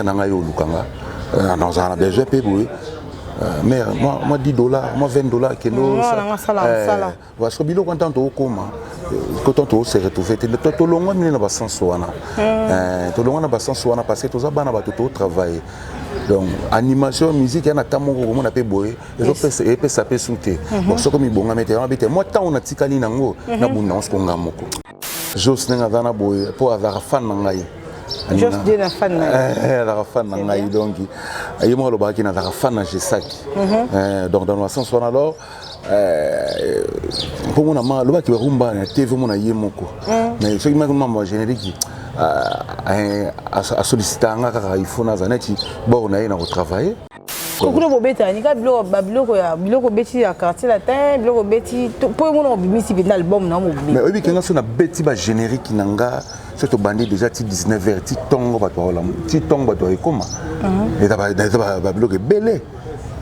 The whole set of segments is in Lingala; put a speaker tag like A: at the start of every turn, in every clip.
A: nanga yo lukanga dans un besoin payé mais moi 10 dollars moi 20 dollars que nous parce que bilo content au coma quand on se retrouver to longo ni na basanso wana to longo na basanso wana parce que to za bana ba to travailler donc animation musique yana tamongo comme on appelle boy et peut ça peut sauter bon ce comme ibonga mettre on habite moi tant on a tikali nango na bundance ko ngamoko jos nenga dana boy pour avoir fan ngai
B: Juste de la fan.
A: La fan n'a eu donc il y a le bac qui n'a pas fan à Gessac. Donc dans le sens où alors pour mon amant le bac qui va rumba na TV mon aïe moko. Mais ce qui m'a vraiment générique à solliciter un gars il faut na zaneti bon on a eu travailler.
B: Kokuna bobeta ni ka biloko beti ya quartier latin biloko beti pour mon bimisi bin album na mo bi.
A: Mais oui que na beti ba générique nanga c'est au bandit déjà 19h ti tongo ba to la ti tongo ba to ekoma et ba biloko belé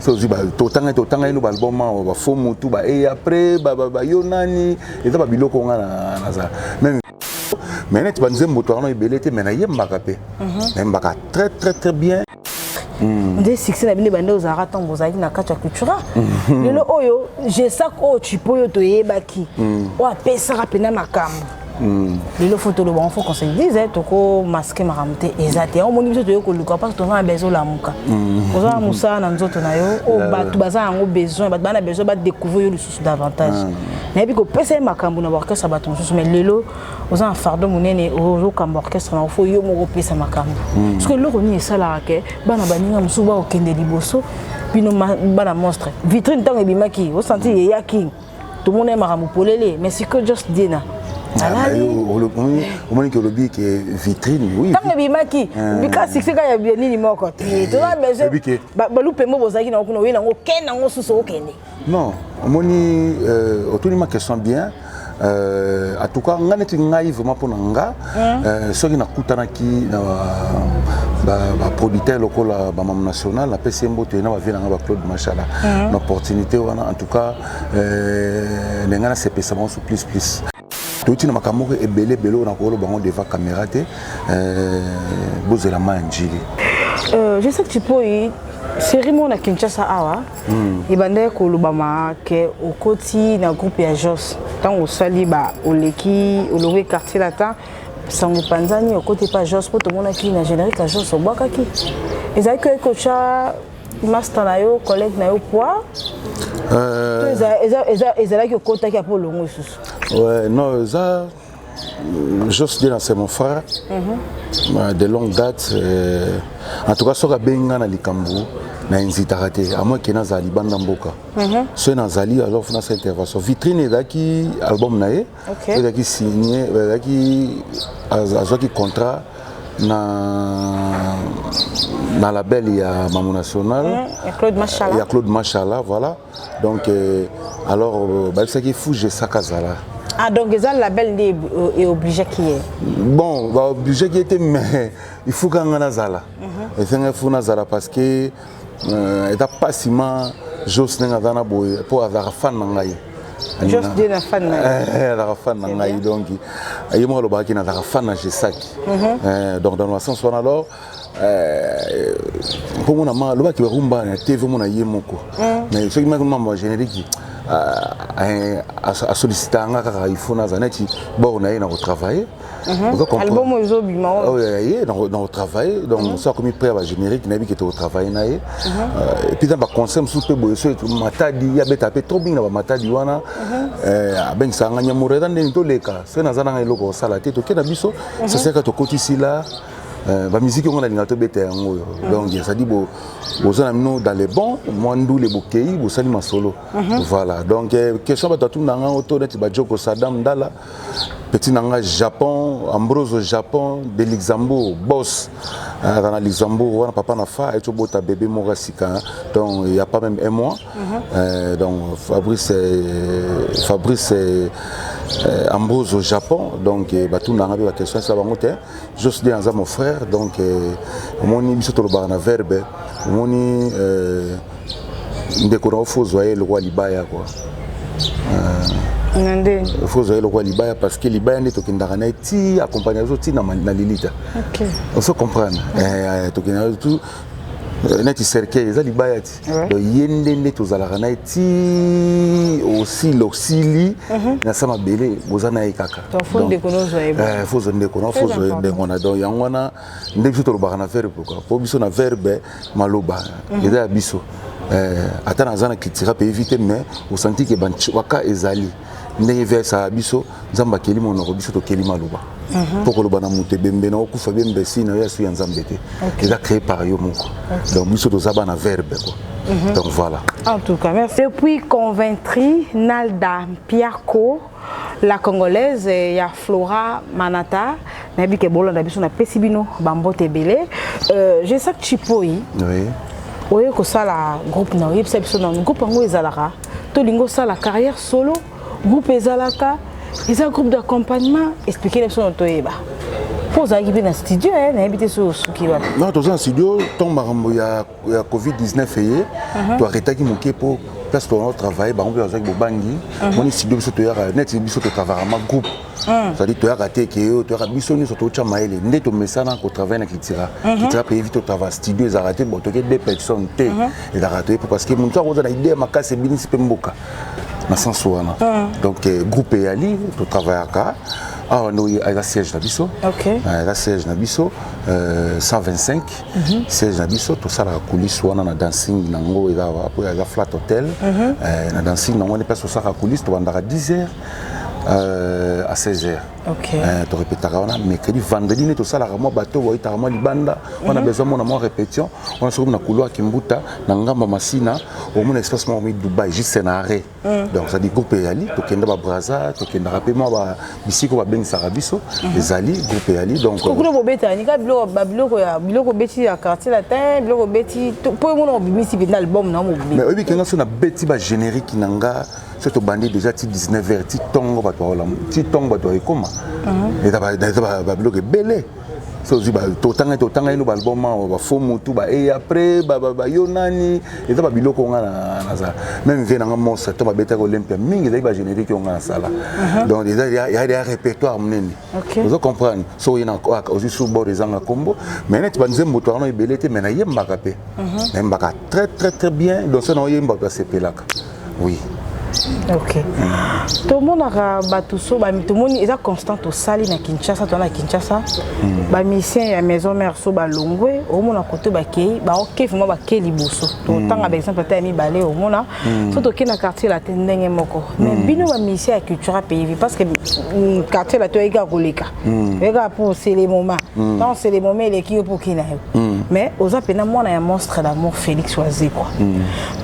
A: c'est aussi ba to tanga no ba album ba fo mutu ba et après ba yonani et ba biloko nga na za même mais net ba nzembo to na belé te mais na yemba kapé même ba très bien.
B: Des succès na bine bande ozara tango zaki na kacha cultura lelo oyo je sais ko chipo yo to yebaki o apesa rapena makambo lelo photo le bon faut qu'on se dise toko masquer maramte exacte on moni biso to yoko luka parce que on a besoin la muka oza musa na nzoto na yo o batu baza ngo besoin bat bana besoin bat découvrir le sous davantage na bi ko pesa makambo na orchestre baton mais lelo oza un fardeau munene o kamba orchestre na faut yo mo pesa makambo parce que loko ni sala ke bana baninga musuba o kende liboso bino bana monstre vitrine tango bimaki o senti yaki tout le monde aime makambo polele mais c'est que just dina
A: au moins que le bic est vitrine oui
B: tant que maki bika succès ka ya bien ni moko to na besoin ba lupe mo bozaki na kuno we na ngo kena ngo suso okende
A: non moni autour ma question bien en tout cas ngane ti ngai vraiment pour nga ce qui na kutana ki na ba producteur local ba mam national la PCMbo to na ba vina ba Claude Machala une opportunité en tout cas ngana c'est pesa bon plus tout na makamoko ebele belo na ko bango devant caméra te bozela manjili
B: je sais que tu peux série na Kinshasa awa ibande ko lubama ke okoti na groupe ya Jos tant au sali ba oleki olowe quartier latin sango panzani okoti pa Jos pour tout le monde qui na générique à Jos obaka ki ezai que kocha master na yo collègue na yo poa ezala ki okota ki apo longo susu.
A: Ouais, non, ça, juste dire, c'est mon frère, de longue date. En tout cas, sur la Benga na Likambu, na Nzitarate, à moi qui n'a zali bandamboka. C'est na zali alors on a cette intervention. Vitrine daki album nae, daki signé, daki azaki contrat na label il y a Mamou National.
B: Il y a Claude Machala.
A: Il y a Claude Machala, voilà. Donc alors, c'est qui fou j'ai ça Kazala.
B: Ah donc le label est obligé qui est.
A: Bon, obligé qui était mais il faut qu'on ait Zala. Et c'est un fou Nazala parce que il a pas si mal Jos n'enga dana boy pour avoir fan nangai.
B: Jos de la fan nangai.
A: La fan nangai donc il y a moi le baki na la fan na Gessac. Donc dans le sens où alors pour mon amant le baki rumba na TV mon aïe moko. Mais ce qui m'a vraiment générique à solliciter un gars il faut na zaneti bon on a eu travailler
B: album ozo bima
A: oui dans travail donc ça comme prêt à générique na bi qui était au travail na et puis dans ba concert super boy so matadi ya beta pe trop bien na matadi wana ben ça nganya moreda ndeni leka c'est na zana ngelo sala te to kena biso ça c'est que to kotisi là la musique on a l'ingato bête donc ça dit bon dans les bons moi nous les bouquets vous sali ma solo voilà donc question ba tout nanga auto net ba joko Saddam Dala petit nanga Japon Ambrose au Japon de Luxembourg boss dans Luxembourg on papa na fa et tout bota bébé morasika donc il y a pas même un mois donc Fabrice Ambrose au Japon donc ba tout nanga ba question ça ba ngote juste dire à mon frère donc moni biso to ba na verbe moni ndeko na fo zoyer le roi libaya quoi Il faut que le roi Libaya parce que Libaya n'est aucun d'arrêt ti accompagné aux autres na lilita. OK. On se comprend. Tout neti cercueil eza libaya ti donc yende nde tozalaka na ti aussi l'auxili na sama belé bozana ye kaka
B: faut
A: ndeko na donc yango wana nde biso tolobaka na verbe pourquoi po biso na verbe maloba eza ya biso ata naza na kitira pe éviter mais au senti que waka ezali ndenge versa biso nzamba keli monoko biso tokeli maloba pour que le banamute bembe na okufa bembe sino ya su ya nzambe te eza créé par yo moko donc biso tozaba na verbe quoi donc voilà
B: en tout cas merci depuis Conventry Nalda Piako la congolaise ya Flora Manata na bike bolanda biso na pesibino bambote belé je sais que Chipoi
A: oui
B: oye ko sala groupe na yebisa biso na groupe ngo ezalaka to lingo sala carrière solo groupe ezalaka eza groupe d'accompagnement expliquer les choses toyeba posa qui bien dans studio na habité sur qui va
A: non dans un studio tombe il y a Covid 19 et tu arrêter qui moquer pour parce qu'on travaille ba on peut avec bobangi mon studio biso to ya net biso to travailler ma groupe ça dit tu as raté que tu as biso ni surtout cha maele ndé to mesana ko travailler na kitira kitira peut éviter travail studio ils arrêté bon to que deux personnes té et arrêté parce que mon toi on a idée ma casse bien si pemboka na sens wana donc groupe Yali to travailler ka ah no la siège na biso
B: OK
A: la siège na biso 125 siège na biso to sala coulisse wana na dancing nango eza po ya flat hotel na dancing nango ne passe au sala coulisse to bandaka 10h à 16h.
B: OK.
A: Tu répéteras on a mercredi vendredi ne to sala ka mo bateau wa ita mo libanda on a besoin mon mo répétition on a sur na couloir Kimbuta na ngamba masina au mon espace mo Dubaï juste scénario donc ça dit groupe Yali to kenda ba braza to kenda rapidement ba bisiko ba beng sarabiso les ali groupe Yali donc
B: ko ko beta ni ka biloko beti ya quartier latin biloko beti po mo no bimisi bi na album na mo
A: mais obi kenga so na beti ba générique nanga c'est au bandit déjà 19h ti tongo ba to la ti tongo ba to ekoma et ba bloqué belé so zi ba to tanga no ba album ba fomu tu ba et après ba yonani et ba biloko nga na za même vient nga monstre to ba beta ko Olympia mingi ba générique nga na sala donc il y a des répertoires meneni vous comprenez so ina aussi sous bord des anga combo mais net ba nzembo to no belé te mais na yemba ka pe yemba ka très bien donc ça no yemba ka sepelaka oui.
B: OK. Tout le monde a battu so ba tout le monde est constant au sali na Kinshasa to na Kinshasa. Ba mission ya maison mère so ba longwe au monde à côté ba kei ba OK vraiment ba kei liboso. To tanga par exemple ta mi balé au monde so to na quartier la tendenge moko. Mais bino ba mission ya culture pays parce que quartier la to ega koleka. Ega pour c'est les moments. Non c'est les moments les qui pour qui na. Mais aux apena moi na monstre d'amour Félix Oisé quoi.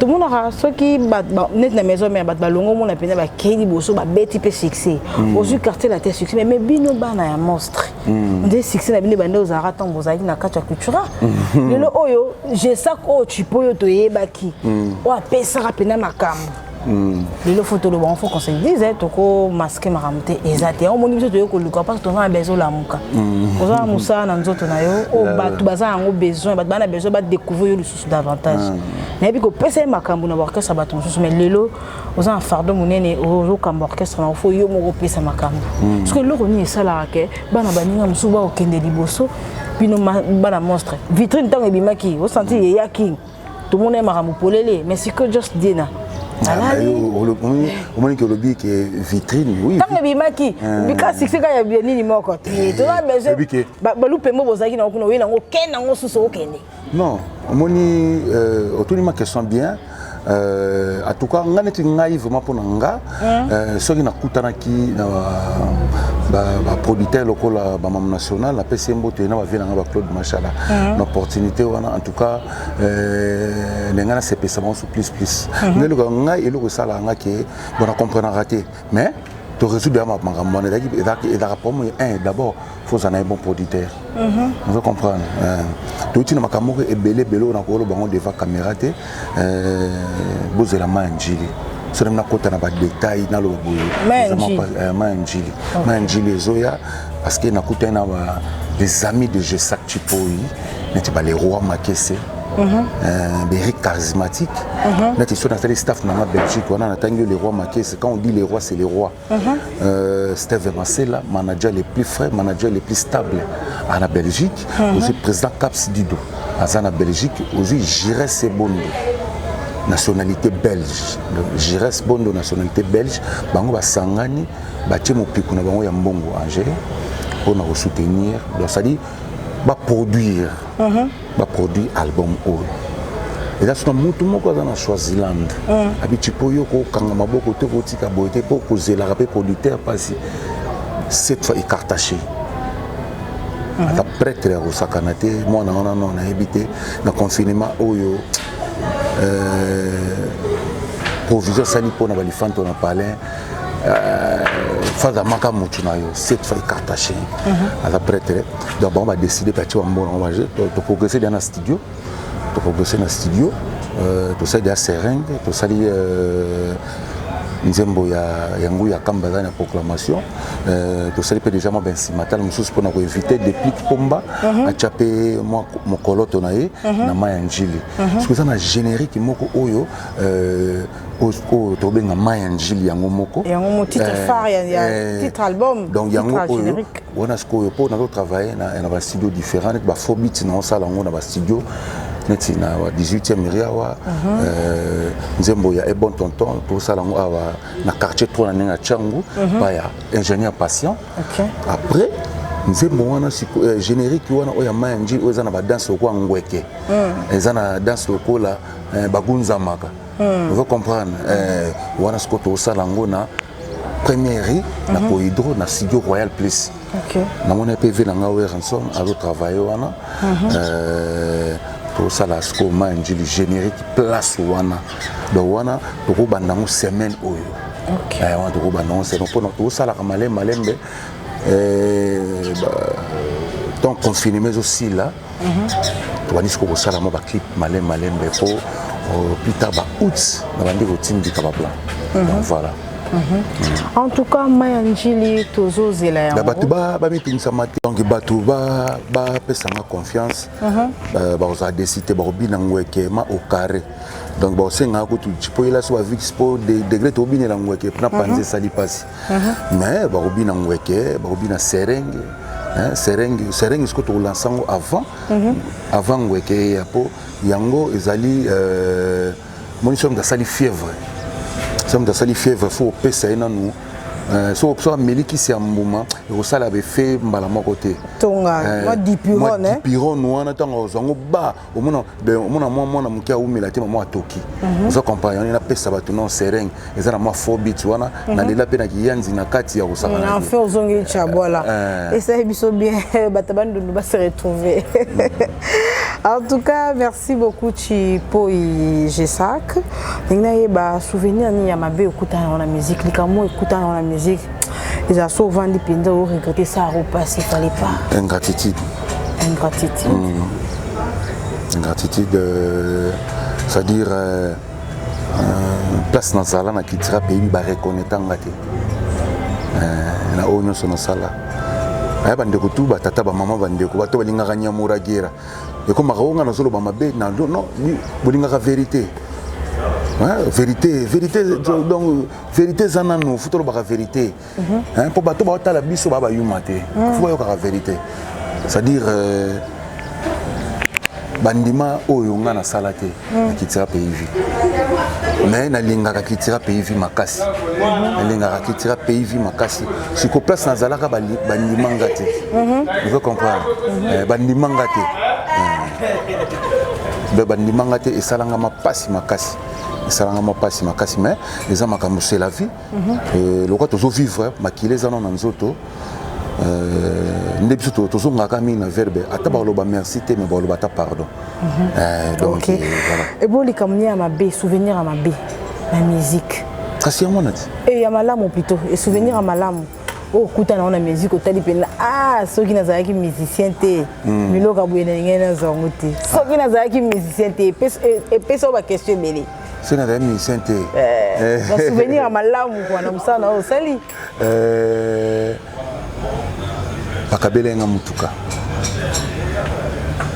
B: Tout le monde a ceux qui net na maison mère balongo mon apena ba keli boso ba beti pe succès ozu quartier la terre succès mais bino bana ya monstre ndé succès na bino bande ozara tango zaki na kacha cultura lelo oyo je sais ko chipoyo to yebaki o apesa rapena makambo lelo photo le bon faut qu'on se dise toko masquer maramte exact on moni biso to yoko luka parce que on a besoin la muka oza musa na nzoto na yo o batu baza ngo besoin bat bana besoin bat découvrir le sous davantage na bi ko pesa makambo na orchestre baton sous mais lelo oza un fardeau munene o kamba orchestre na faut yo mo pesa makambo parce que loko ni sala ke bana baninga musuba o kende liboso bino bana monstre vitrine tango bimaki o senti yaki tout le monde aime makambo polele mais c'est que just dina
A: au moins que le bic est vitrine oui
B: tant que bimaki bika succès ka ya bien ni moko to na besoin ba lupe mo bozaki na kuno we na ngo kena ngo suso okende
A: non moni autour ma question bien en tout cas nga neti ngai vraiment pour nga soki na kutanaki na ba producteur lokola ba mam national la PCMbo te na ba vina ba Claude Machala une opportunité wana en tout cas nenga na CPC bon plus ngelo nga elo sala nga ke bona comprendre raté mais to résoudre ma makambo na et rapport d'abord faut en un bon producteur on veut comprendre tout tina makambo e belé na ko lo bango devant caméra te bozela manjili sur na kota na ba détail na lo manjili zoya parce que na kota na les amis de Jesak Chipoi n'était pas les rois makese Béric charismatique. Là, tu es dans le staff de la Belgique. On a entendu les rois maqués. Quand on dit les rois, c'est les rois. Steve Massela, manager les plus frais, manager les plus stables en Belgique. Aussi président Caps Dido. En Belgique, aussi Gires Bondo. Nationalité belge. Gires Bondo, nationalité belge. Bango ba sangani, ba tchemo piku na bango ya mbongo Angers pour nous soutenir. Donc ça dit ba produire album oyo. Et là c'est mutu moko dans Swaziland. Abiti poyo ko kanga maboko te ko tika boité pour causer la rapé producteur parce cette fois écartaché. Ata prêtre ya Sakanate, moi on a habité dans confinement oyo. Provision sali pour na balifanto na palais faza maka mutu na yo cette fois écartaché à la prêtre. Donc on va décider parti on va progresser dans le studio, tout ça des seringue, tout ça nzembo ya yangu ya kamba na proclamation tout ça peut déjà moi ben si matal mususu pour éviter depuis pomba a chapé moi mokoloto na ye na mayanjili parce que ça na générique moko oyo to benga mayanjili yango moko
B: titre phare ya titre album
A: donc yango oyo on a ce qu'on peut na travailler na ba studio différent ba phobit na sala ngo na ba studio neti na 18e riawa nzembo ya bon tonton to sala ngo awa na quartier 3 na Changu ba ya ingénieur patient après nzembo wana générique wana oya manji oza na ba danse ko ngweke eza na danse ko la bagunza maka vous comprendre wana ce ko to sala ngo na première na Pohydro na studio Royal Place na mona PV na ngawe ransom alo travailler wana pour ça la scoma le générique place wana donc wana to ko bandango semaine oyo wana to ko bandango semaine pour tout ça la malembe donc confiné mais aussi là to ani ko ça la mo ba clip malembe pour plus tard ba août na bandi routine du kabaplan donc voilà.
B: En tout cas, Mayanjili tozo zela yango.
A: Batu ba mitinisa mate donc batu ba pesanga confiance. Ba oza décider ba obina ngweke ma au carré. Donc ba osenga ko tu chipoila so avec sport de degré to obina ngweke na panze sali passe. Mais ba obina ngweke, ba obina serenge. Serenge ce que tu lançango avant ngweke yapo yango ezali monition de sali fièvre. Somme de sali fièvre faut pesa ina nous so meli qui c'est mbuma et ça la fait mbala moko te
B: tonga moi
A: dipiron wana tango zongo ba omona mona mukia umela te mama atoki ça compagnon na pesa batu non sereng eza na ma phobie wana na lela pe na kiyanzi na kati ya osaka
B: na fait ozongi chabola et ça biso bien batabandu nous va se retrouver. En tout cas, merci beaucoup Chipo Gesak. N'ingnaye ba souvenir ni ya mabe okuta na musique, likamo okuta na musique. Ils ont souvent dit pinda ou regretter ça a repassé, fallait pas.
A: Ingratitude. Ingratitude, c'est-à-dire place dans sala na kitira pays ba reconnaître ngati. Na onyo sono sala. Aya bande ko tuba tata ba mama bande ko bato balinga kanya muragera. Et comme on a solo bamabe non bolinga vérité. Vérité donc vérité zanano futolo ba vérité. Hein pour bato ba tala biso ba yumate. Faut yoka vérité. C'est-à-dire bandima oyo ngana salate kitira pays. Mais na linga ka kitira pays makasi. Na linga ka kitira pays makasi. Si ko place na zalaka bandima ngate. Vous comprenez? Bandima ngate. Bandima ngate et salanga mapasi makasi. Salanga mapasi makasi mais les hommes comme c'est la vie. Le quoi toujours vivre makile zana na nzoto. Ndebiso toujours ngaka mina verbe ataba loba merci te mais ba loba ta pardon. Donc voilà.
B: Et bon les kamnia mabe souvenir à mabe la musique.
A: Kasi ya mona ti.
B: Et ya malamu plutôt et souvenir à malamu. Oh kuta na ona musique otali pena soki nazalaki musicien te miloka bwena ngena zongo te soki nazalaki musicien te et pesa ba question belé.
A: C'est na dami musicien te.
B: Ba souvenir à malamu kwa na musana o sali.
A: Bakabelenga mutuka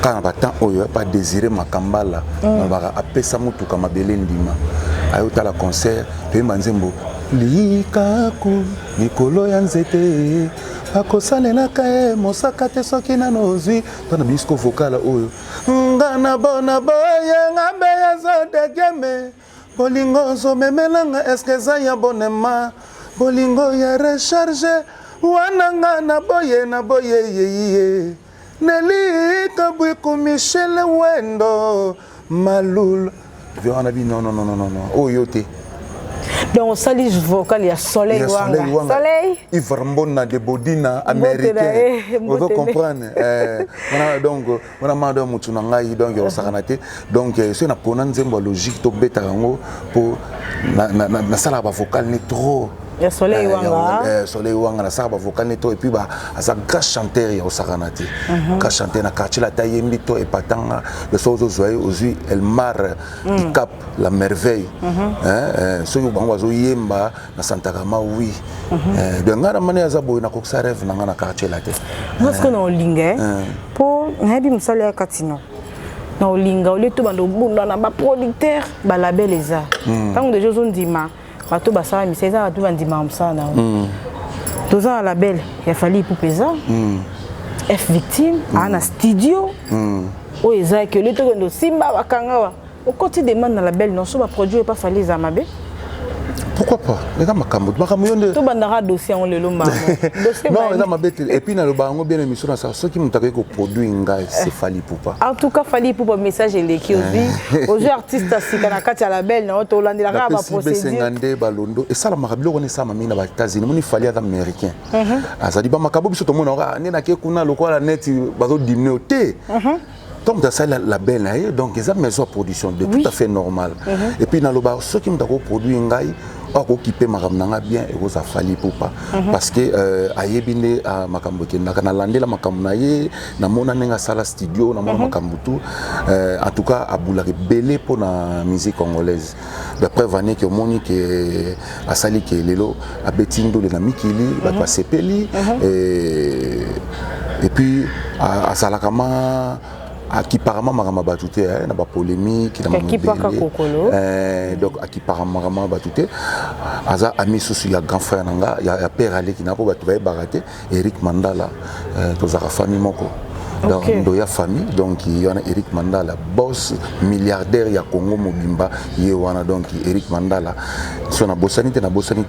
A: quand on attend oyo pas désirer makambala on va appeler ça mutuka mabele ndima ayota la concert pe manzembo likaku mikolo ya nzete akosalelaka ye mosaka te soki nano ozwi mpona bisko vocal oyo nga na bona boye ngambe ya zodegeme bolingo ozomemelanga eske eza ya bonema bolingo ya recharge wana nga na boye yeye nelito bwiku Michel Wendo malul viona bi non oyo te.
B: Donc, ça, les vocaux, il y a Soleil Wanga. Soleil.
A: Il va rembonner des bodina américains. Vous comprenez. Donc, on a demandé à Moutounangaï, donc, on s'est arrêté. Donc, c'est une bonne logique, pour la salle vocale n'est trop.
B: Il y a Soleil Wanga.
A: Soleil Wanga, la salle vocale n'est trop. Et puis, il y a un grand chanteur, il y a Saranati. Grand chanteur, il y a quartier, la taille, mito et patanga. Le soir, aujourd'hui, elle marre, il cap la merveille. Ceux qui ont yemba, na Santarama, oui. De la manière, il y a un rêve dans le quartier, la tête.
B: Moi, ce que nous avons pour nous saluer à Katino. Nous avons dit que nous avons producteur, nous avons label. Quand nous avons dit bato basala miseza bato bandima msana deux ans à la belle il a fallu pour pesa F victime à un studio o eza que le to ndo simba bakanga au côté des man na la belle non so ba produit pas fallu za mabe.
A: Pourquoi pas? Les gars,
B: tout bandara dossier on le lomba.
A: Non, les gars, et puis dans le bango bien émission dans ça, ceux qui m'ont tapé que produit ngai c'est Fally Ipupa.
B: En tout cas, Fally Ipupa message est qui aussi. Aux artistes sikana kati à la belle na to landi la ba procédure.
A: Balondo et ça la marablo on est ça mamina ba États-Unis, mon Fally américain. Ah ça dit ba makabo biso to mona nga na ke kuna lokola net bazo diminuer au thé. Donc dans ça la belle donc ils ont maison de production de tout à fait normal. Et puis dans le bar ceux qui m'ont produit ngai occupé makamnanga bien et vous a Fally Ipupa parce que ayebine à makamboke na landela makamnaye na mona nenga sala studio na mona makambutu en tout cas à boulari belé pour la musique congolaise d'après vané que moni que a sali que lelo a betindo le na mikili ba sepeli et puis à salakama qui apparemment marama batouté na ba polémique na donc qui apparemment marama batouté aza ami sous ya grand frère nanga ya père Ali qui na po batoué baraté Eric Mandala tous a famille moko donc il famille donc il y a Eric Mandala boss milliardaire ya Congo mobimba yewana donc Eric Mandala so na bosanité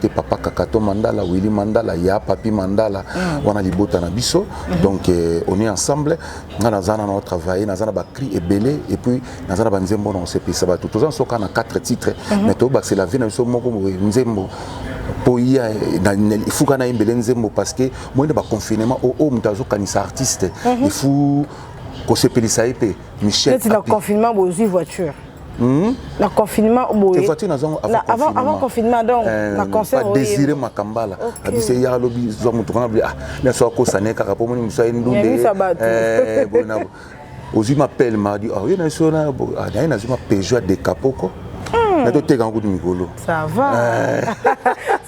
A: papa Kakato Mandala Willy Mandala ya papi Mandala wana libota na biso donc on est ensemble na zana na travailler na zana ba cri et belé et puis na zana ba nzembo on s'est pissé ba tout ça na 4 titres mais to ba c'est la vie na biso moko nzembo il faut qu'on ait un nzembo parce que moi de confinement au mutazo kanisa artiste il faut qu'on se pèle ça épée Michel
B: le confinement bozi voiture le confinement avant confinement donc la concert
A: pas désirer makambala abise ya lobi zo mutu kana ah na so ko sané kaka po moni musa ndunde bona ozi m'appelle m'a dit ah oui na so na na zo ma Peugeot de Capoko.
B: Ça va.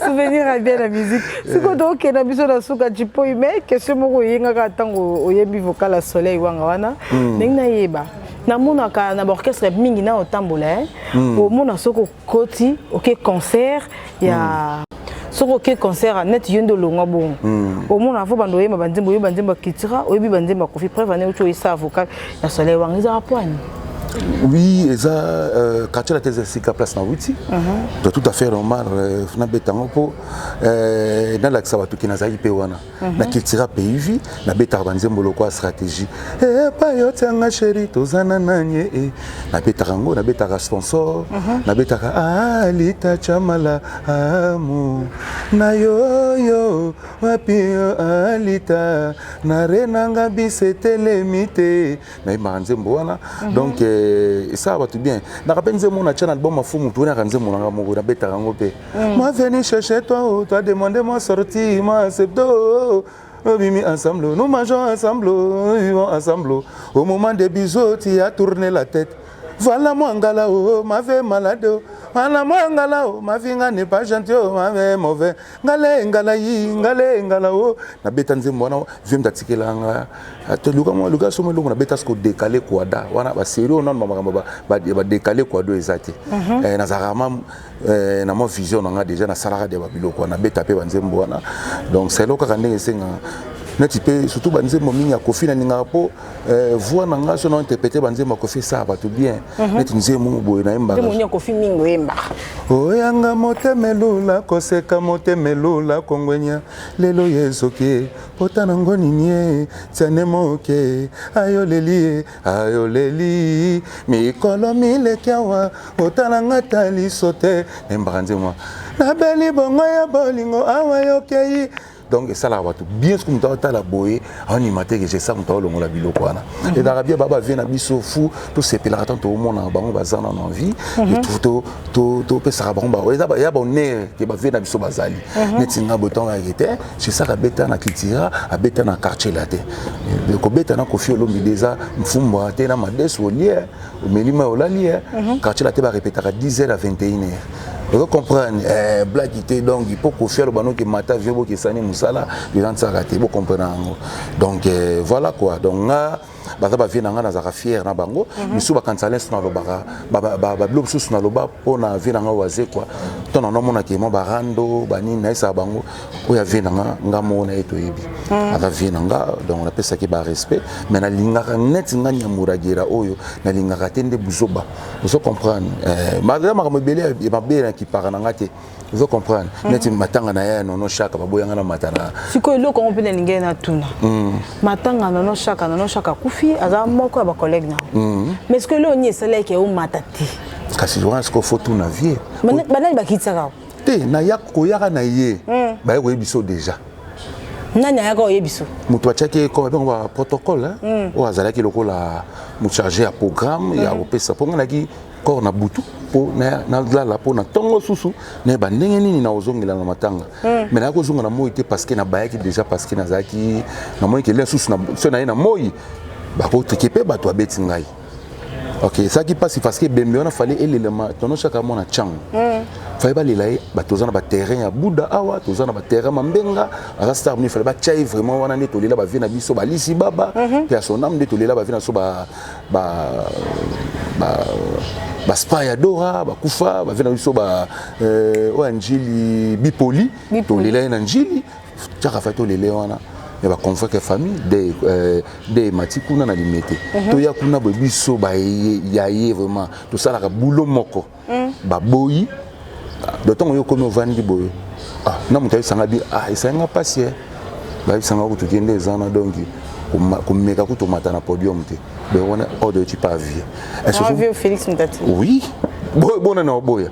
B: Souvenir à bien la musique. Si vous avez une ambition de souka jipo mais question moko yenga ka tango oyebi vocal à Soleil Wanga wana ndinga yeba na mona ka na orchestre mingi na otambola au mona soko koti OK concert ya soko OK concert net yendo longa bon au mona fo bando yema banzembo kitira oyebi banzembo kofi preuve na ucho isa vocal ya Soleil Wanga za poigne.
A: Oui, et ça, quand tu as tes exercices à place dans l'outil, tu as tout à fait normal. Na betango po, na la xabatou qui na zaï pewana, na kiltira pays, na betarbanze moloko stratégie. Pa yo tanga chéri, tozana nanye, na betarango, na betara sponsor, na betara alita chamala amu, na yo wapi alita, na renanga bisete limité, na imanze mboana, donc et ça va tout bien. Na rapenze mon achana album mafumu tu na kanze mon ngamo na beta rango pe. Moi venu chercher toi, toi demander moi sortie, moi accepto. Bimi ensemble, nous mangeons ensemble, vivons ensemble. Au moment des bisous, tu as tourné la tête. voilà moi ngala oh ma vie malade voilà moi ngala oh ma vie n'est pas gentil oh ma vie mauvais ngala oh na beta nzembo wana vim datikela nga to luka somo longo na beta sko décaler kwada wana ba série non mamakamba ba décaler kwado ezate na zarama na mo vision nga déjà na salaka de babiloko na beta pe banzembo wana donc c'est lo ka ndenge senga neti pe surtout banzembo mingi ya kofi na ninga po voix na nga so na interpréter banzembo kofi ça ba tout bien neti nzembo boye na emba
B: nzembo nya kofi mingi emba
A: oyanga motemelula koseka motemelula kongwenya lelo yezoke potana ngoni nie tsane moke ayoleli mikolo milekyawa otala ngatali sote emba nzembo na beli bongo ya bolingo awa yokei. Donc ça là tout bien ce que nous avons la boye en imité que j'ai ça nous avons la bilo quoi et d'arabia baba vient na biso fou tout ces pèlerins tout au monde en bango bazan en envie et tout peut ça bango ba ya bonne que ba vient na biso bazali netinga boton arrêté c'est ça la beta na kitira a beta na quartier là té de ko beta na kofi olombi déjà mfumbo té na madeso olier au melima olali quartier là té ba répéter à 10h à 21h. Vous comprenez, blague était donc il faut qu'on fasse le banon qui mata vieux qui s'en est moussala, les gens s'arrêtent, vous comprenez. Donc voilà quoi. Donc là, baza ba vina nga na zaka fier na bango, misu ba kansalens na lobaka, ba blob sous na loba po na vina nga waze quoi. To na mona ke mo barando bani na isa bango, o ya vina nga mo na eto yebi. Aka vina nga donc on appelle ça ki ba respect, mais na linga net nga nyamuragira oyo na linga tende buzoba. Vous comprenez. Madame ma belle e ma belle qui parle en athée. Vous comprenez. Net matanga na ya no shaka baboyanga na matana.
B: Siko eloko on peut linga na tuna. Matanga no shaka kufi aza moko ba collègue na. Mais ce que le ni sala ke o matati.
A: Kasi je pense qu'il faut tout na vie.
B: Banani bakitsaka.
A: Te na ya koyaka na ye. Ba ye biso déjà.
B: Nani ya ko yebiso.
A: Mutu achaki ko ba protocole o azalaki lokola mu charger à programme ya opesa ponga na ki ko na butu po na la po na tongo susu na ba ndenge nini na ozongela na matanga mais na ko zonga na moi te parce que na bayaki déjà parce que na zaki na moi ke le susu na so na na moi ba ko tekepe ba to abeti ngai. OK, ça qui passe parce que bembe on a fallu élément tono chaka mona chang. Fallait ba lelaye ba tozana ba terrain ya Buda awa tozana ba terrain mambenga rasta mni fallait ba chai vraiment wana ne tolela ba vina biso ba lisi baba pe sonam de tolela ba vina so ba spaya dora ba kufa ba vina biso ba o njili bipoli tolela na njili chaka fa tolele wana et ba convoquer famille des matikuna na limité to ya kuna biso ba yaye vraiment tout ça la boulot moko ba boyi d'autant yo comme vandi boy na mutai sanga bi isanga passer ba isanga ko tukende zana donc kumeka ko tomata na podium te be wona ordre tu pas vie est-ce que
B: Félix Mutati
A: oui bona na boya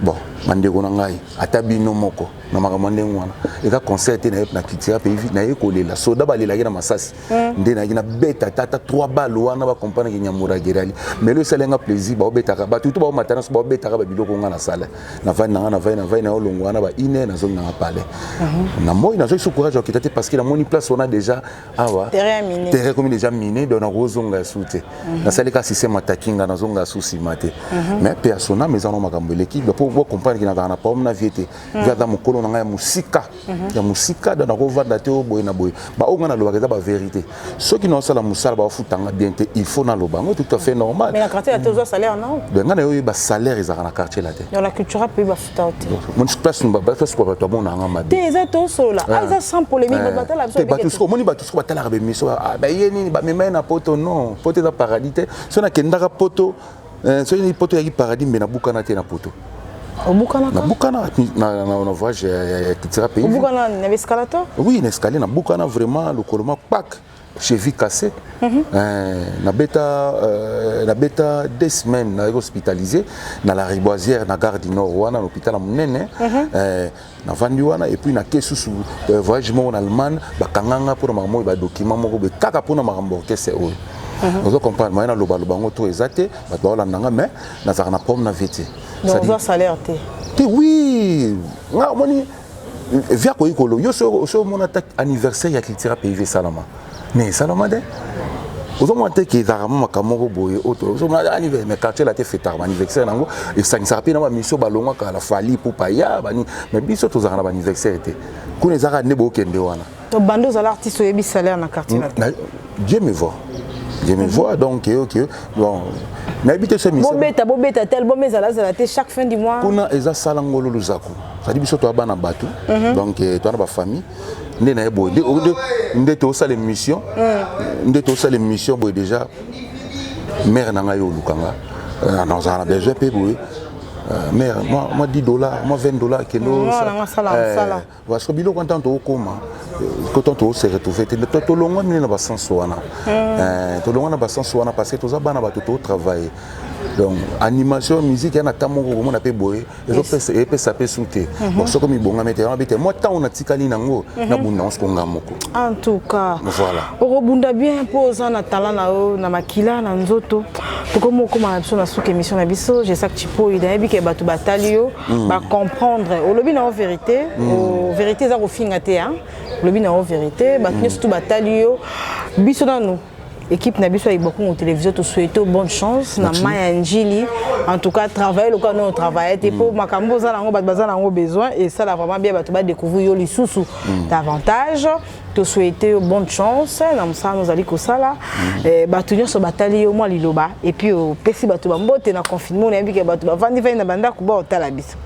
A: bon mandeko na ngai atabino moko na makamande ngwana eka concert na kitira pe na ekolela soda balela na masasi nde na beta tata 3 balles wana ba comprendre que nyamura gerali mais le selenga plaisir ba obetaka ba tout ba matana ba obetaka ba biloko nga na sala na vai na olongwana ba ine na zone na pale na moi na zo su courage okitate parce que na moni place on a déjà awa terrain comme déjà miné donc na rozonga soute na salika système attacking na zonga souci maté mais persona mais en makambo l'équipe pour comprendre que na pomme na viete via mokolo na musika ya musika dans ko vanda te boy na boy ba o ngana loba ba vérité ceux qui n'ont ça la musala ba futanga bien te il faut na loba tout à fait normal
B: mais la quartier a toujours salaire non
A: ben ngana yo ba salaire ezaka na quartier la te
B: dans la culture pe ba futa te
A: mon place ba place ko ba to bon na ngama
B: te za to solo za sans polémique ba batala
A: te ba tout ko moni ba tout ko batala ba miso ba yeni ba mema na poto non poto za paradis te so na kendaka poto so ni poto ya paradis mais na bukana te na poto
B: Bukana
A: na voyage kitira pays.
B: Bukana na escalator?
A: Oui, na escalier na Bukana vraiment le collement pack cheville cassée. Na beta 2 semaines na hospitalisé na la Riboisière na gare du Nord wana l'hôpital à Munene na vandi wana et puis na kesu voyage en Allemagne ba kanganga pour maman ba document moko be kaka pour na makambo c'est eux. Vous comprenez moi na loba ngo to ezate ba ba nanga mais na za na pomme na vite.
B: Donc ça salaire te.
A: Oui, nga moni via ko ikolo yo so mon attaque anniversaire ya Cultura PV Salama. Mais Salama de Aux hommes qui est armé ma camoro boye auto. Aux hommes anniversaire mais quartier la te fait tard anniversaire nango et ça ne s'appelle pas mission balonga ka la fali pour paya bani mais biso to zara anniversaire était. Ko ne zara ne bo kende wana.
B: To bando za l'artiste yebi salaire na quartier.
A: Dieu me voit. Dieu me voit donc OK. Bon, n'habite ce mission.
B: Bobeta tel bon mais za la te chaque fin du mois.
A: Kuna eza salangolo luzako. Ça dit biso to bana batu. Donc to na ba famille. Ndé na bo ndé to ça l'émission. Ndé to ça l'émission boy déjà mère na ngayo lukanga. Non ça a besoin payer. Mère moi $10, moi $20 kilo ça. Parce que bilo content to koma. Quand on se retrouve to longo ni na basanso wana. To longo na basanso wana parce que to za bana ba to travailler. Donc animation musique yana tamongo comme on appelle boy et peut ça peut sauter bon ce comme bonga mettre moi tant on a tikali nango na bunda on se konga moko
B: en tout cas
A: voilà
B: orobunda bien posa na talent na o na makila na nzoto to comme na biso na souk émission na biso je sais que tipo il a bi ke batu batalio ba comprendre o lobi na vérité o vérité za ko finga te hein lobi na vérité ba surtout batalio biso na nous équipe na biso avec beaucoup de télévision to souhaiter bonne chance na Maya Njili en tout cas travailler le cas nous travailler et pour makambo za nango bazana nango besoin et ça là vraiment bien ba découvrir yo lisusu davantage te souhaiter bonne chance na ça nous allons ko sala ba tenir so batali yo moi liloba et puis pesi ba to mbote na confinement na bika ba to vandi na banda ku ba otala biso.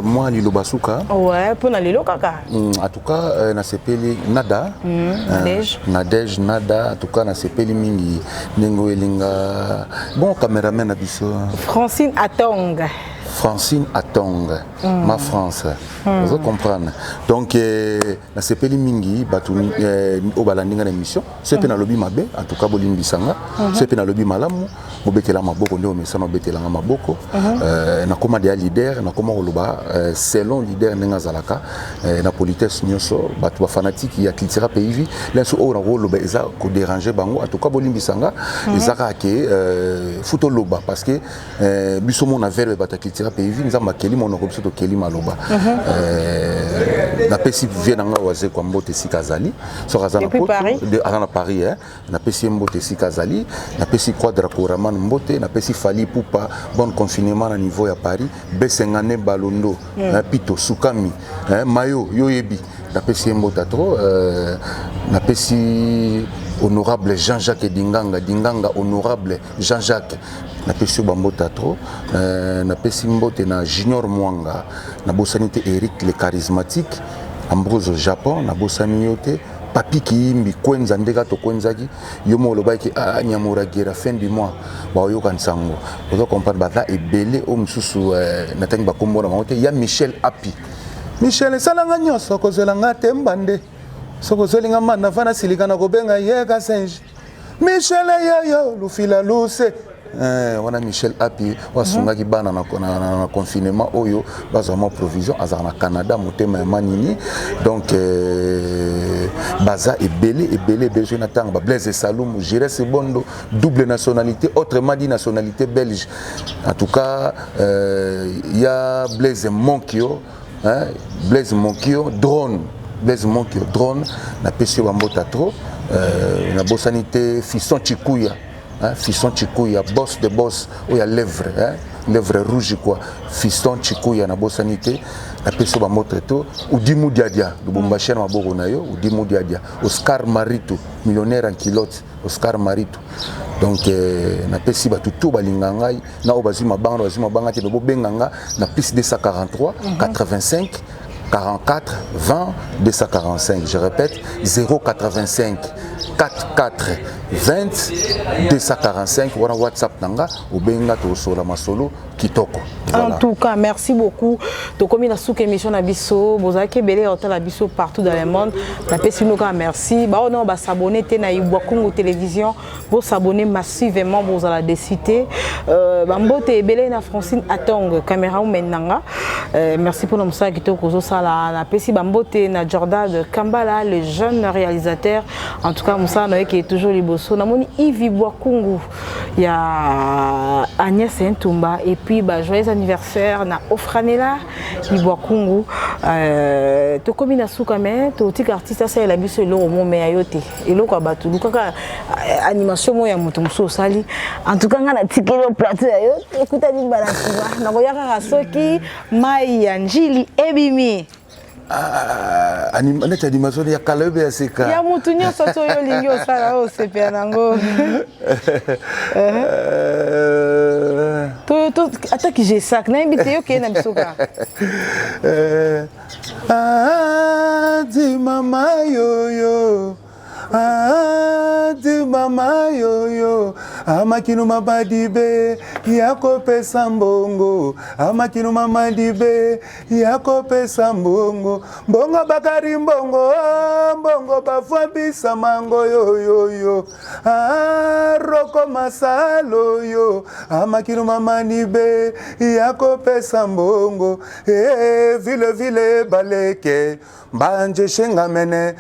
A: Moi liloba suka
B: ouais pour na lilo kaka
A: en tout cas na sepeli nada Nadège nada en tout cas na sepeli mingi nengo elinga bon caméraman na biso
B: Francine
A: Atong ma France vous comprendre donc na sepeli mingi batu au balandinga na émission c'est pe na lobby mabe en tout cas bolim bisanga c'est pe na lobby malamu bobetela maboko ndio mesano betela maboko na koma dia leader na koma koloba selon leader nenga zalaka na politesse nyoso batu ba fanatique ya culture pays lenso o na koloba eza ko déranger bango en tout cas bolim bisanga ezaka ke futo loba parce que biso mona verbe bata culture pays nzamba keli mona ko biso to keli maloba na pesi vie nanga waze kwa mbote sikazali so kazana poto de ana Paris na pesi mbote sikazali na pesi quadra koraman mbote na pesi fali pupa bon confinement na niveau ya Paris besengane balondo pito sukami mayo yoyebi na pesi mbota trop na pesi honorable Jean-Jacques Dinganga honorable Jean-Jacques na pesi bambota trop na pesi mbote na Junior Mwanga na bosanité Eric le charismatique Ambrose au Japon na bosani yote papi kiimbi kwenza ndeka to kwenzaki yomo lobaki nyamura gera fin du mois ba yoka nsango ozo comprendre bata ebele o msusu natangi bakombo na maote ya Michel Api Michel salanga nyoso kozelanga tembande soko zelinga mana fana silikana kobenga yeka senje Michel yo lufila luse wana Michel Api wasungaki bana na confinement oyo bazama provision azana Canada motema ya manini donc baza ebele besoin na tanga Blaise Saloum Jires Bondo double nationalité autrement dit nationalité belge en tout cas il y a Blaise Monkio drone na pesio bambota trop na bosanité Fisson Chikuya boss de boss ou ya lèvre rouge quoi Fiston Chikuya na bosanité na peso ba motreto ou Dimou Diadia de Bombachel maboko na yo ou Dimou Diadia Oscar Marito millionnaire en kilote Oscar Marito donc na pesi ba tutu balingangai na obazima banga te bo benganga na plus 243 85 44 20 245 je répète 085 44 20 245 voilà WhatsApp nanga obenga to sola masolo kitoko.
B: En tout cas, merci beaucoup. To komi na souk émission na biso, bozaki belé hotel na biso partout dans le monde. Na pesi nous merci. Ba on va s'abonner te na Ibwa Congo télévision, pour s'abonner massivement pour la décité. Ba mbote belé na Francine Atong caméra ou menanga. Merci pour nous ça kitoko zo sala Moussala, na Pessi Bambote, na Jordan de Kambala, le jeune réalisateur. En tout cas, Moussala qui est toujours liboso. Na moni Yves Boakungu, il y a Agnès Ntumba et puis joyeux anniversaire na Ofranela Yves Boakungu. To komi na soukame, to tika artiste ça la biso lo mo me ayote. Et lo kwa batu kaka animation mo ya moto muso sali. En tout cas ngana tikelo plateau ayo. Écoute ni balance na koyaka soki mai ya njili ebimi.
A: Neti animation ya kalobe ya seka.
B: Ya mutu nyonso to yo lingi osala o sepia nango. To ataki je sac na invité yo ke na bisoka.
A: Di mama yo. Di mama yo. Amakinu mabadibe yako pesa mbongo. Amakinu mamadibe yako pesa mbongo. Mbongo bakari mbongo. Mbongo bafwa bisa mango yo. Roko masalo yo. Amakinu mamadibe yako pesa mbongo. Vile baleke. Mbanje shengamene.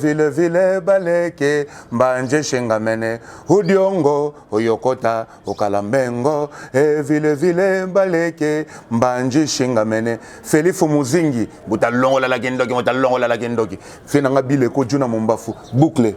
A: Vile baleke. Mbanje shengamene. Udiongo oyokota okalambengo vile baleke mbanji shingamene Felifu Muzingi butalongola la gendoki fina ngabile ko juna mombafu boucle